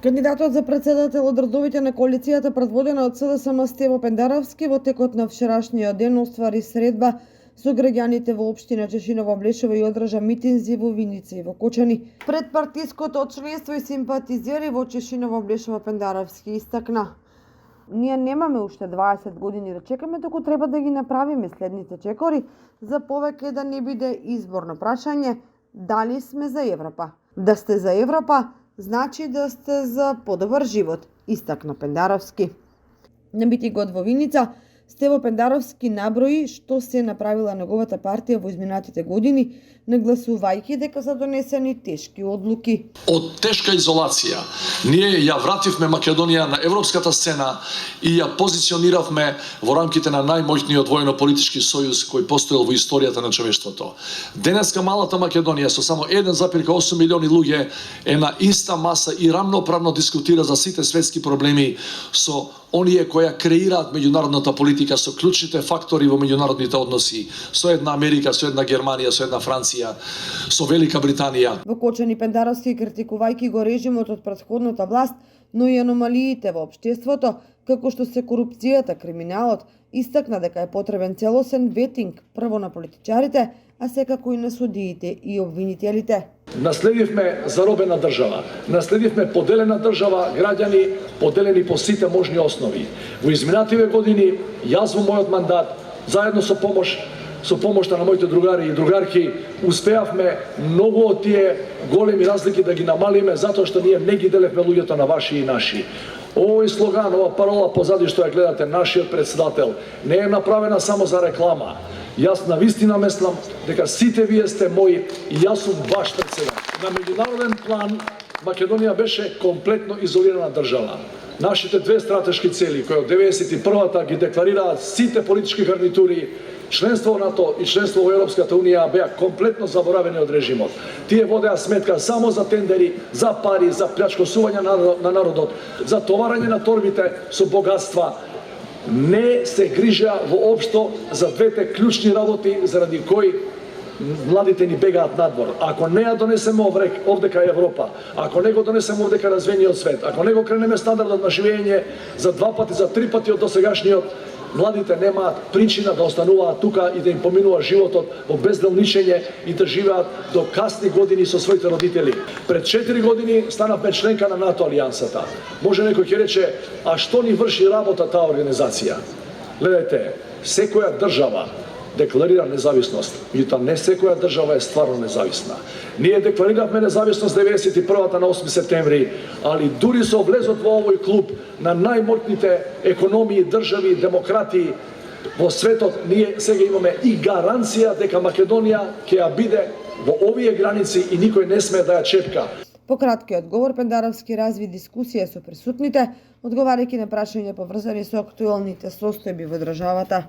Кандидатот за председател од редовите на коалицијата предводена од СДСМ Стево Пендаровски во текот на вчерашниот ден оствари средба со граѓаните во општина Чешиново, Блешево и одржа митинзи во Виница и во Кочани. Пред партиското членство и симпатизери во Чешиново, Блешево, Пендаровски истакна: ние немаме уште 20 години да чекаме, туку треба да ги направиме следните чекори за повеќе да не биде изборно прашање дали сме за Европа. Да сте за Европа значи да сте за подобар живот, истакна Пендаровски. На митингот во Виница Стево Пендаровски наброи што се направила неговата партија во изминатите години, нагласувајќи дека се донесени тешки одлуки. Од тешка изолација, ние ја вративме Македонија на европската сцена и ја позициониравме во рамките на најмоќниот војно-политички сојуз кој постоел во историјата на човештвото. Денеска малата Македонија со само 1,8 милиони луѓе е на иста маса и рамноправно дискутира за сите светски проблеми со оние кои ја креираат меѓународната политика, со клучните фактори во меѓународните односи, со една Америка, со една Германија, со една Франција, со Велика Британија. Во Кочани Пендаровски, критикувајќи го режимот од претходната власт, но и аномалиите во општеството, како што се корупцијата, криминалот, истакна дека е потребен целосен ветинг прво на политичарите, а секако и на судиите и обвинителите. Наследивме заробена држава, наследивме поделена држава, граѓани поделени по сите можни основи. Во изминативе години, јас во мојот мандат, заедно со помошта на моите другари и другарки, успеавме многу од тие големи разлики да ги намалиме, затоа што ние не ги делевме луѓето на ваши и наши. Овој слоган, ова парола позади што ја гледате, нашиот председател, не е направена само за реклама. Јас навистина мислам дека сите вие сте мои и јас сум ваш председател. На меѓународен план Македонија беше комплетно изолирана држава. Нашите две стратешки цели, кои од 91-та ги декларираат сите политички гарнитури, членство во НАТО и членство во Европската Унија, беа комплетно заборавени од режимот. Тие водеа сметка само за тендери, за пари, за плячкосување на народот, за товарање на торбите со богатства. Не се грижа воопшто за двете клучни работи заради кои младите ни бегаат надвор. Ако не ја донесеме овдека Европа, ако не го донесеме овдека развиениот свет, ако не го кренеме стандардот на живење за 2 пати, за 3 пати од досегашниот, младите немаат причина да остануваат тука и да им поминува животот во безделничење и да живеат до касни години со своите родители. Пред 4 години станавме членка на НАТО алијансата. Може некој ќе рече, а што ни врши работа таа организација? Гледайте, секоја држава декларира независност, меѓутоа не секоја држава е стварно независна. Ние деклариравме независност 91-та на 8 септември, али дури со влезот во овој клуб на најмоќните економии, држави, демократии во светот, ние сега имаме и гаранција дека Македонија ќе ја биде во овие граници и никој не смее да ја чепка. По краткиот говор Пендаровски разви дискусија со присутните, одговарајќи на прашања поврзани со актуелните состојби во државата.